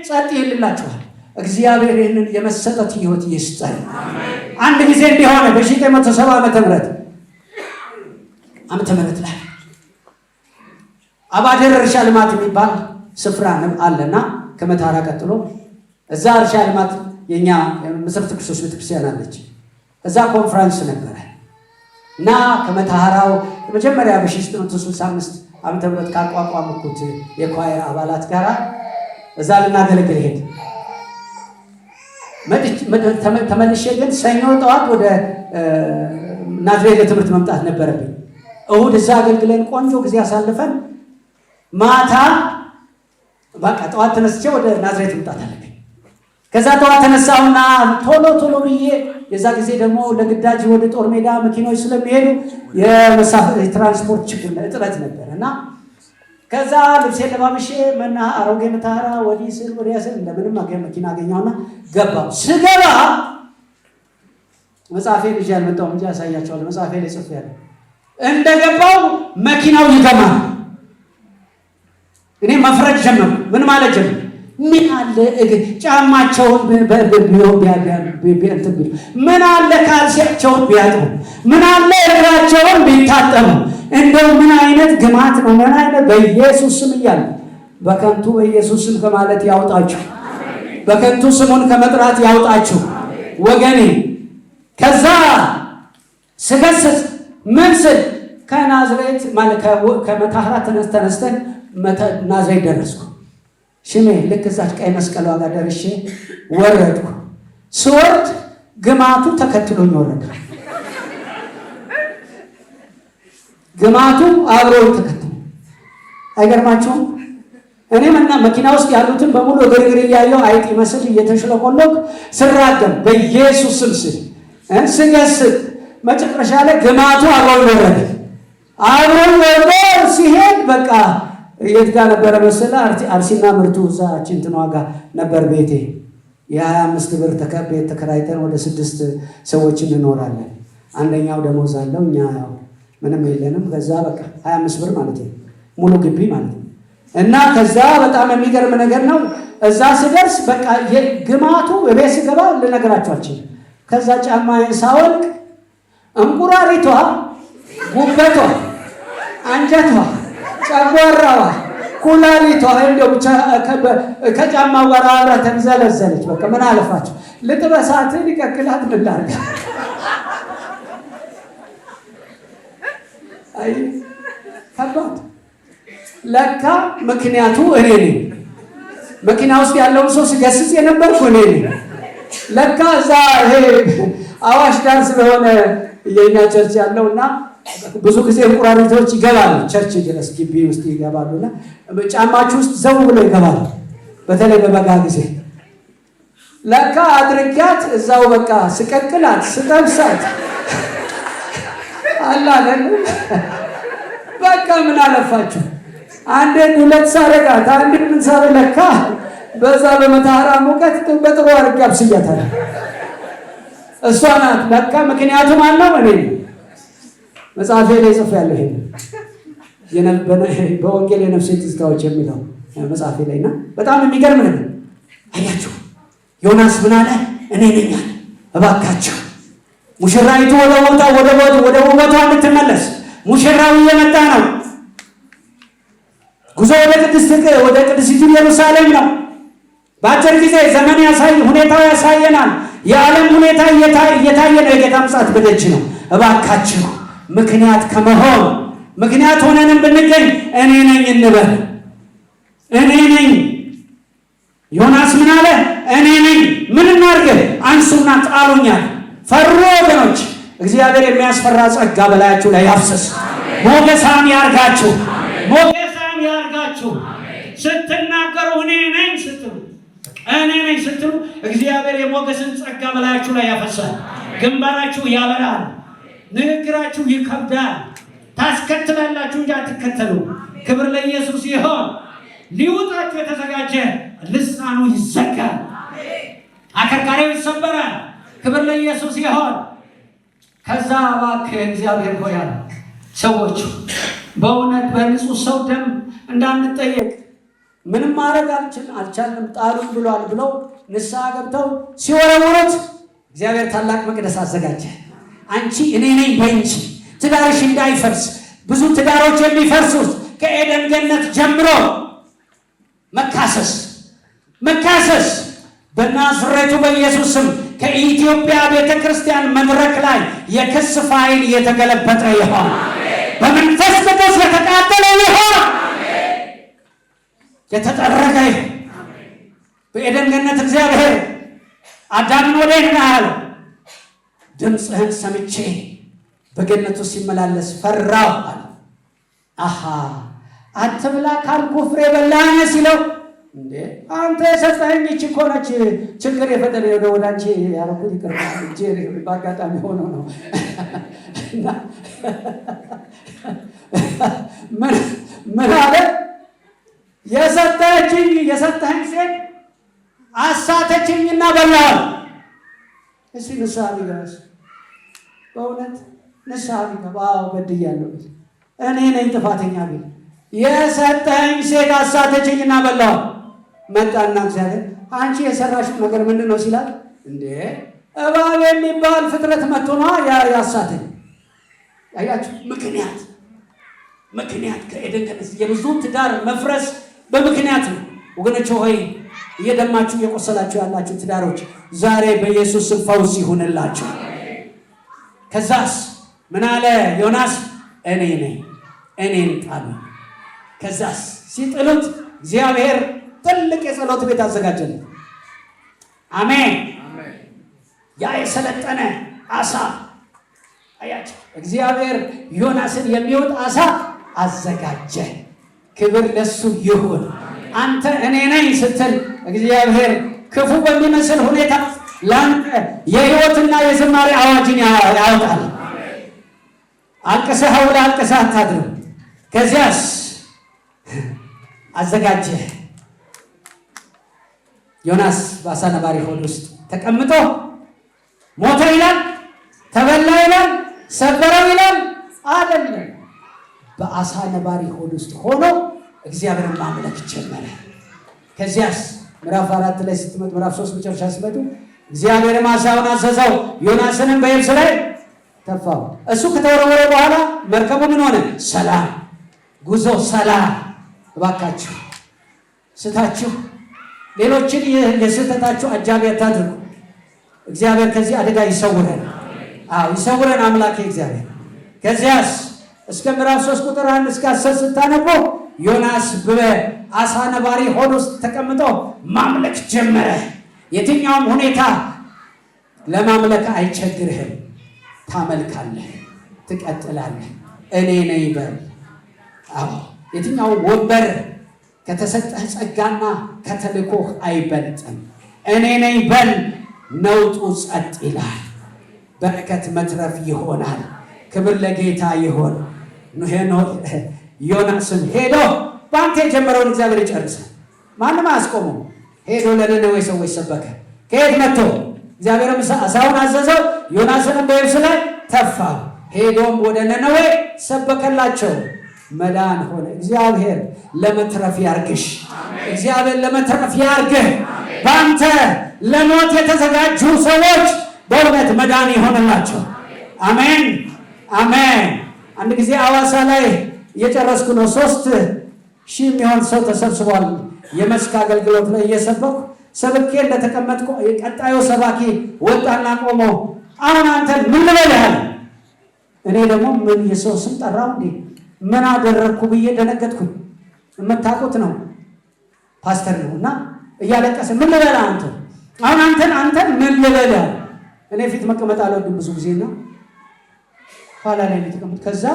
ጸጥ ይልላችኋል። እግዚአብሔር ይህንን የመሰጠት ህይወት ይስጠን። አንድ ጊዜ እንዲሆነ በ1970 ዓመተ ምህረት ላይ አባደር እርሻ ልማት የሚባል ስፍራ አለና ከመታራ ቀጥሎ እዛ እርሻ ልማት የኛ መሰረተ ክርስቶስ ቤተክርስቲያን አለች። እዛ ኮንፈረንስ ነበረ እና ከመታራው መጀመሪያ በ1965 ዓመተ ምህረት ካቋቋምኩት የኳየር አባላት ጋር እዛ ልናገለግል ሄድ ተመልሼ ግን ሰኞ ጠዋት ወደ ናዝሬት ለትምህርት መምጣት ነበረብኝ። እሁድ እዛ አገልግለን ቆንጆ ጊዜ አሳልፈን ማታ በቃ ጠዋት ተነስቼ ወደ ናዝሬት መምጣት አለብኝ። ከዛ ጠዋት ተነሳውና ቶሎ ብዬ የዛ ጊዜ ደግሞ ለግዳጅ ወደ ጦር ሜዳ መኪኖች ስለሚሄዱ የትራንስፖርት ችግር እጥረት ነበር እና ከዛ ልብሴ ለባብሼ አሮጌ መታራ ወዲህ ስል ወዲያ ስል እንደምንም መኪና አገኘሁና ገባሁ። ስገባ መጽሐፌን ይዤ አልመጣሁም እንጂ አሳያቸዋለሁ። መጽሐፌ ላይ ጽፌያለሁ። እንደገባው መኪናው ይገማል። እኔ መፍረድ ጀመርኩ። ምን ማለት ጀመርኩ? ምን አለ ጫማቸውን ምን አለ ካልሲያቸውን ቢያጥቡ፣ ምን አለ እግራቸውን ቢታጠቡ። እንደው ምን አይነት ግማት ነው! ምን አይነት በኢየሱስ ስም እያለ በከንቱ በኢየሱስ ስም ከማለት ያውጣችሁ፣ በከንቱ ስሙን ከመጥራት ያውጣችሁ ወገኔ። ከዛ ስገስጽ ምን ስል ከናዝሬት ማለት ከመታራ ተነስተን ናዝሬት ደረስኩ። ሽሜ ልክ እዛች ቀይ መስቀሏ ጋር ደርሼ ወረድኩ። ስወርድ ግማቱ ተከትሎኝ ወረደ። ግማቱ አብሮኝ ተከትሎ አይገርማችሁም? እኔ መኪና ውስጥ ያሉትን በሙሉ እግር እያየሁ አይጥ ይመስል እየተሽለቆለኩ ስራገም በኢየሱስ ስም ስገስጥ መጨረሻ ላይ ግማቱ አብሮኝ ወረደ። አብሮኝ ወርዶ ሲሄድ በቃ የት ጋር ነበረ መሰለህ? አርሲና ምርቱ እዛ ችንትን ዋጋ ነበር ቤቴ። የ25 ብር ቤት ተከራይተን ወደ 6 ሰዎች እንኖራለን። አንደኛው ደሞዝ አለው፣ እኛ ያው ምንም የለንም። ከዛ በቃ 25 ብር ማለት ነው ሙሉ ግቢ ማለት ነው። እና ከዛ በጣም የሚገርም ነገር ነው። እዛ ስደርስ በቃ ግማቱ ቤት ስገባ ልነግራችሁ አልችልም። ከዛ ጫማዬን ሳወልቅ እንቁራሪቷ፣ ጉበቷ፣ አንጀቷ፣ ጨጓራዋ፣ ኩላሊቷ እንደው ብቻ ከጫማው ጋር አብራ ተንዘለዘለች። በቃ ምን አለፋችሁ ልጥበሳት ሊቀቅላት ምን ላድርግ? አይ ከባድ። ለካ ምክንያቱ እኔ ነኝ። መኪና ውስጥ ያለውን ሰው ስገስጽ የነበርኩ እኔ ነኝ። ለካ እዛ ይሄ አዋሽ ዳር ስለሆነ የኛ ቸርች ያለውና ብዙ ጊዜ እንቁራሪቶች ይገባሉ ቸርች ድረስ ግቢ ውስጥ ይገባሉና ጫማችሁ ውስጥ ዘው ብለው ይገባሉ። በተለይ በበጋ ጊዜ ለካ አድርጋት እዛው በቃ ስቀቅላት ስጠብሳት አላለን በቃ ምን አለፋችሁ አንድ ሁለት ሳረጋት አንድ ምን ሳረ ለካ በዛ በመታራ ሙቀት በጥሩ አድርጋ አብስያታለሁ። እሷ ናት ለካ ምክንያቱም አለው እኔ መጽሐፌ ላይ ጽፌያለሁ። ይሄን በወንጌል የነፍሴ ትዝታዎች የሚለው መጽሐፌ ላይና በጣም የሚገርም ነው። አያችሁ ዮናስ ምን አለ? እኔ ነኝ አለ። እባካችሁ ሙሽራይቱ ወደ ውበቷ እንድትመለስ ሙሽራው እየመጣ ነው። ጉዞ ወደ ቅድስት ኢየሩሳሌም ነው። በአጭር ጊዜ ዘመን ሁኔታው ያሳየናል። የዓለም ሁኔታ እየታየ ነው። የጌታ ምጽአት በደጅ ነው። እባካችሁ ምክንያት ከመሆን ምክንያት ሆነንም ብንገኝ እኔ ነኝ እንበል። እኔ ነኝ። ዮናስ ምን አለ? እኔ ነኝ። ምን እናድርግ? አንሱና ጣሉኛል። ፈሩ ወገኖች። እግዚአብሔር የሚያስፈራ ጸጋ በላያችሁ ላይ ያፍሰስ። ሞገሳም ያርጋችሁ። ሞገሳም ያርጋችሁ። ስትናገሩ እኔ ነኝ ስትሉ እግዚአብሔር የሞገስን ጸጋ በላያችሁ ላይ ያፈሳል። ግንባራችሁ ያበራል። ንግግራችሁ ይከብዳል። ታስከትላላችሁ እንጂ አትከተሉ። ክብር ለኢየሱስ ይሁን። ሊውጣችሁ የተዘጋጀ ልሳኑ ይዘጋል። አከርካሪው ይሰበራል። ክብር ለኢየሱስ ይሁን። ከዛ እባክህ እግዚአብሔር ሆይ ሰዎች በእውነት በንጹህ ሰው ደም እንዳንጠየቅ ምንም ማድረግ አልቻልንም ጣሉን ብሏል ብለው ንስሐ ገብተው ሲወረውሩት እግዚአብሔር ታላቅ መቅደስ አዘጋጀ። አንቺ እኔ ነኝ በእንጂ ትዳርሽ እንዳይፈርስ ብዙ ትዳሮች የሚፈርሱት ከኤደን ገነት ጀምሮ መካሰስ በናዝሬቱ በኢየሱስ ስም ከኢትዮጵያ ቤተክርስቲያን መድረክ ላይ የክስ ፋይል የተገለበጠ ይሆን። በመንፈስ ቅዱስ የተቃጠለ ይሆን። የተጠረገ በኤደን ገነት እግዚአብሔር አዳምን ወደ ይናል ድምፅህን ሰምቼ በገነቱ ሲመላለስ ፈራሁ አለ። አትብላ ካልኩ ፍሬ በላህ ሲለው እንዴ አንተ የሰጠኸኝ እቺ እኮ ነች ችግር የፈጠረ ወደ አንቺ ያልኩት ይቅርታ እንጂ በአጋጣሚ ሆኖ ነው። ምን አለ? የሰጠኸኝ ሴት አሳተችኝና በላሁ። እስኪ ንስሐ ቢገባስ በእውነት ንስሐ ቢገባ በድያለሁ እኔ ነኝ ጥፋተኛ ቢል የሰጠኸኝ ሴት አሳተችኝና በላሁ። መጣና እግዚአብሔር አንቺ የሰራሽው ነገር ምንድን ነው ሲላት እንዴ እባብ የሚባል ፍጥረት መጥቶ ነው ያሳተኝ። አያችሁ ምክንያት ከኤደን ገነት የብዙ ትዳር መፍረስ በምክንያት ነው። ወገኖች ሆይ እየደማችሁ እየቆሰላችሁ ያላችሁ ትዳሮች ዛሬ በኢየሱስ ስም ፈውስ ይሁንላችሁ። ከዛስ ምን አለ ዮናስ? እኔ ነኝ እኔን ጣሉ። ከዛስ ሲጥሉት እግዚአብሔር ትልቅ የጸሎት ቤት አዘጋጀለት። አሜን። ያ የሰለጠነ አሳ አያችሁ፣ እግዚአብሔር ዮናስን የሚወጥ አሳ አዘጋጀ። ክብር ለሱ ይሁን። አንተ እኔ ነኝ ስትል እግዚአብሔር ክፉ በሚመስል ሁኔታ ለአንተ የሕይወትና የዝማሬ አዋጅን ያወጣል። አልቅሰህ ውለህ አልቅሰህ አታድርም። ከዚያስ አዘጋጀ። ዮናስ በአሳ ነባሪ ሆድ ውስጥ ተቀምጦ ሞተ ይላል፣ ተበላ ይላል፣ ሰበረው ይላል አይደለም። በአሳ ነባሪ ሆድ ውስጥ ሆኖ እግዚአብሔርን ማምለክ ጀመረ። ከዚያስ ምዕራፍ 4 ላይ ስትመጡ ምዕራፍ 3 መጨረሻ ስትመጡ እግዚአብሔርም ዓሣውን አዘዘው፣ ዮናስንም በየብስ ላይ ተፋው። እሱ ከተወረወረ በኋላ መርከቡ ምን ሆነ? ሰላም ጉዞ ሰላም። እባካችሁ ስታችሁ ሌሎችን የስህተታችሁ አጃቢ አታድርጉ። እግዚአብሔር ከዚህ አደጋ ይሰውረን። ይሰውረን አምላኬ እግዚአብሔር። ከዚያስ እስከ ምዕራፍ 3 ቁጥር 1 እስከ 10 ስታነቡ ዮናስ በአሳ ነባሪ ሆድ ውስጥ ተቀምጦ ማምለክ ጀመረ። የትኛውም ሁኔታ ለማምለክ አይቸግርህም። ታመልካለህ፣ ትቀጥላለህ። እኔ ነኝ በል። አዎ የትኛው ወንበር ከተሰጠህ ጸጋና ከተልኮህ አይበልጥም። እኔ ነኝ በል። ነውጡ ጸጥ ይላል። በረከት መትረፍ ይሆናል። ክብር ለጌታ ይሆን። ዮናስን ሄዶ በአንተ የጀመረውን እግዚአብሔር ይጨርሳል። ማንም አያስቆመው። ሄዶ ለነነዌ ሰዎች ሰበከ። ከየት መጥቶ? እግዚአብሔርም ዓሣውን አዘዘው፣ ዮናስንም በየብስ ላይ ተፋው። ሄዶም ወደ ነነዌ ሰበከላቸው። መዳን ሆነ። እግዚአብሔር ለመትረፍ ያርግሽ። እግዚአብሔር ለመትረፍ ያርግህ። በአንተ ለሞት የተዘጋጁ ሰዎች በእውነት መዳን ይሆንላቸው። አሜን አሜን። አንድ ጊዜ አዋሳ ላይ እየጨረስኩ ነው። 3,000 የሚሆን ሰው ተሰብስቧል። የመስክ አገልግሎት ላይ እየሰበኩ ሰብኬ እንደተቀመጥኩ ቀጣዩ ሰባኪ ወጣና ቆሞ አሁን አንተ ምን ልበልህ? እኔ ደግሞ ምን የሰው ስም ጠራው እንዴ? ምን አደረግኩ ብዬ ደነገጥኩኝ። የምታውቁት ነው፣ ፓስተር ነው እና እያለቀሰ ምን ልበልህ አንተ? አሁን አንተን ምን ልበልህ? እኔ ፊት መቀመጥ አልወድም ብዙ ጊዜ ነው፣ ኋላ ላይ ተቀመጥ። ከዛ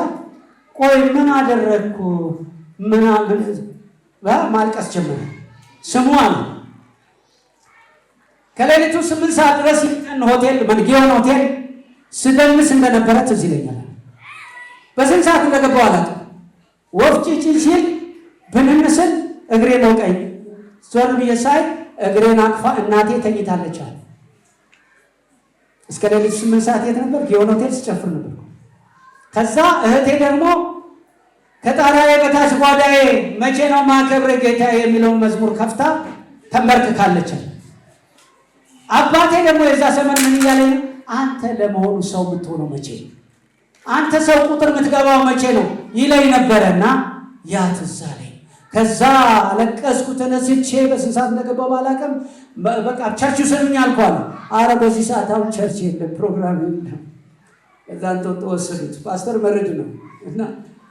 ቆይ ምን አደረግኩ ምናምን ማልቀስ ጀመረ። ስሙ አለ ከሌሊቱ 8 ሰዓት ድረስ ይቀን ሆቴል መንጊዮን ሆቴል ስደንስ እንደነበረ ትዝ ይለኛል። በስንት ሰዓት እንደገባው አላውቅም። ወፍ ጭጭ ሲል ብንንስል እግሬ ነው ቀኝ ዞር ብዬ ሳይ እግሬን አቅፋ እናቴ ተኝታለች አለ። እስከ ሌሊቱ 8 ሰዓት የት ነበር? ጊዮን ሆቴል ስጨፍር ነበር። ከዛ እህቴ ደግሞ ከጣራዬ በታች ጓዳዬ መቼ ነው ማከብረ ጌታ የሚለውን መዝሙር ከፍታ ተንበርክካለች። አባቴ ደግሞ የዛ ዘመን ምን እያለ አንተ ለመሆኑ ሰው የምትሆነው መቼ ነው? አንተ ሰው ቁጥር የምትገባው መቼ ነው ይለኝ ነበረና ያ ትዝ አለኝ። ከዛ አለቀስኩ ተነስቼ። በስንት ሰዓት እንደገባው ባላውቅም በቃ ቸርች ውሰዱኝ አልኳለሁ። አረ በዚህ ሰዓት አሁን ቸርች የለም ፕሮግራም የለም። ከዛ እንጦጦ ወሰዱት። ፓስተር መርድ ነው እና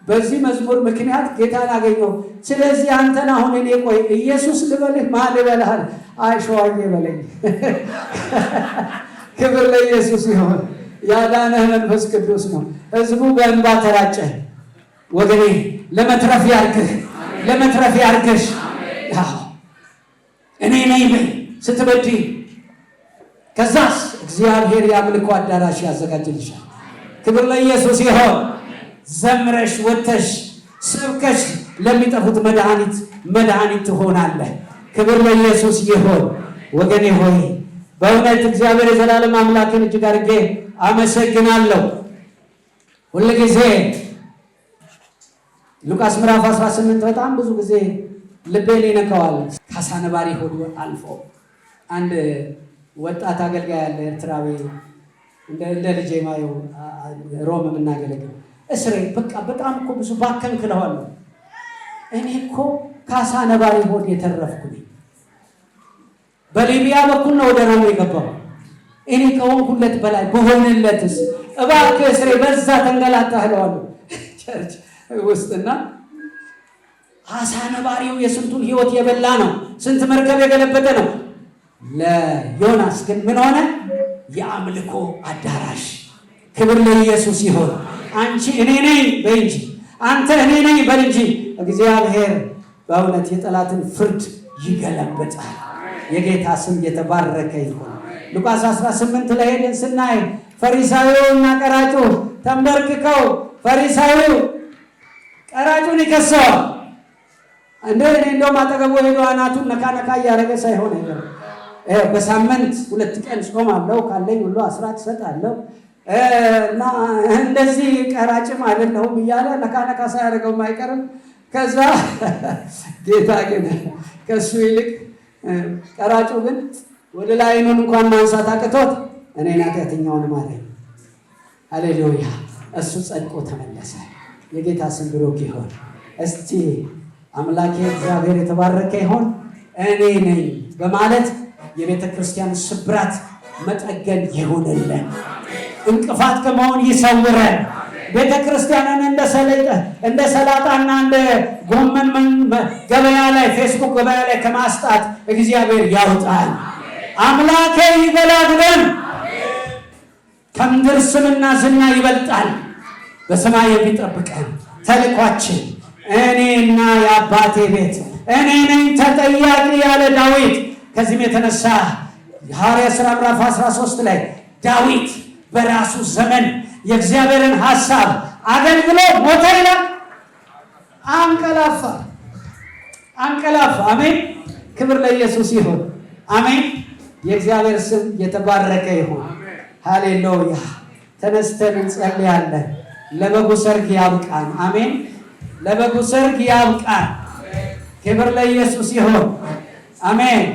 በዚህ መዝሙር ምክንያት ጌታን አገኘው። ስለዚህ አንተን አሁን እኔ ቆይ ኢየሱስ ልበልህ ማን ልበልህ? አይ ሸዋዬ በለኝ። ክብር ለኢየሱስ ይሁን። ያዳነህ መንፈስ ቅዱስ ነው። ህዝቡ በእንባ ተራጨ። ወገኔ ለመትረፍ ያርግህ፣ ለመትረፍ ያርግሽ። እኔ ነኝ በይ ስትበድይ። ከዛስ እግዚአብሔር የአምልኮ አዳራሽ ያዘጋጅልሻል። ክብር ለኢየሱስ ይሁን። ዘምረሽ ወተሽ ስብከሽ ለሚጠፉት መድኃኒት ትሆናለህ። ክብር ለኢየሱስ ይሁን። ወገኔ ሆይ በእውነት እግዚአብሔር የዘላለም አምላክን እጅግ አድርጌ አመሰግናለሁ። ሁልጊዜ ሉቃስ ምዕራፍ 18 በጣም ብዙ ጊዜ ልቤን ይነካዋል። ከአሳ ነባሪ ሆድ አልፎ አንድ ወጣት አገልጋይ ያለ ኤርትራዊ እንደ ልጄ ማየው ሮም የምናገለግል እስሬ በቃ በጣም እኮ ብዙ ባከንክ እለዋለሁ። እኔ እኮ ከአሳ ነባሪ ሆድ የተረፍኩ ነኝ። በሊቢያ በኩል ነው ወደ ሮም የገባው። እኔ ከሆንኩለት በላይ በሆንለትስ እባክህ እስሬ በዛ ተንገላታህ እለዋለሁ ቸርች ውስጥና አሳ ነባሪው የስንቱን ህይወት የበላ ነው። ስንት መርከብ የገለበጠ ነው። ለዮናስ ግን ምን ሆነ? የአምልኮ አዳራሽ። ክብር ለኢየሱስ ይሁን። አንቺ እኔ ነኝ በይ እንጂ፣ አንተ እኔ ነኝ በል እንጂ። እግዚአብሔር በእውነት የጠላትን ፍርድ ይገለብጣል። የጌታ ስም የተባረከ ይሁን። ሉቃስ 18 ላይ ሄደን ስናይ ፈሪሳዊውና ቀራጩ ተንበርክከው ፈሪሳዊው ቀራጩን ይከሰዋል። እንደውም አጠገቡ ሄዶ አናቱን ነካ ነካ እያደረገ ሳይሆን አይደለም። በሳምንት 2 ቀን ጾም አለው ካለኝ ሁሉ አስራት እሰጣለሁ እና እንደዚህ ቀራጭም አይደለሁም እያለ ነካ ነካ ሳያደርገውም አይቀርም። ከዛ ጌታ ግን ከሱ ይልቅ ቀራጩ ግን ወደ ላይ አይኑን እንኳን ማንሳት አቅቶት እኔ ኃጢአተኛውን ማረኝ። ሃሌሉያ! እሱ ጸድቆ ተመለሰ። የጌታ ስም ብሩክ ይሁን። እስቲ አምላኬ እግዚአብሔር የተባረከ ይሁን። እኔ ነኝ በማለት የቤተ ክርስቲያን ስብራት መጠገን ይሁንልን። እንቅፋት ከመሆን ይሰውረን። ቤተ ክርስቲያንን እንደ ሰላጣና እንደ ጎመን ገበያ ላይ ፌስቡክ ገበያ ላይ ከማስጣት እግዚአብሔር ያውጣል። አምላኬ ይገላግለን። ከምድር ስምና ዝና ይበልጣል። በሰማይ የሚጠብቀን ተልኳችን እኔና የአባቴ ቤት እኔ ነኝ ተጠያቂ ያለ ዳዊት። ከዚህም የተነሳ ሐዋርያት ሥራ ምዕራፍ 13 ላይ ዳዊት በራሱ ዘመን የእግዚአብሔርን ሐሳብ አገልግሎ ሞተ ይላል። አንቀላፋ። አሜን። ክብር ለኢየሱስ ይሁን። አሜን። የእግዚአብሔር ስም የተባረከ ይሁን። ሃሌሉያ። ተነስተን እንጸልያለን። ለበጉ ሰርግ ያብቃን። አሜን። ለበጉ ሰርግ ያብቃን። ክብር ለኢየሱስ ይሁን። አሜን።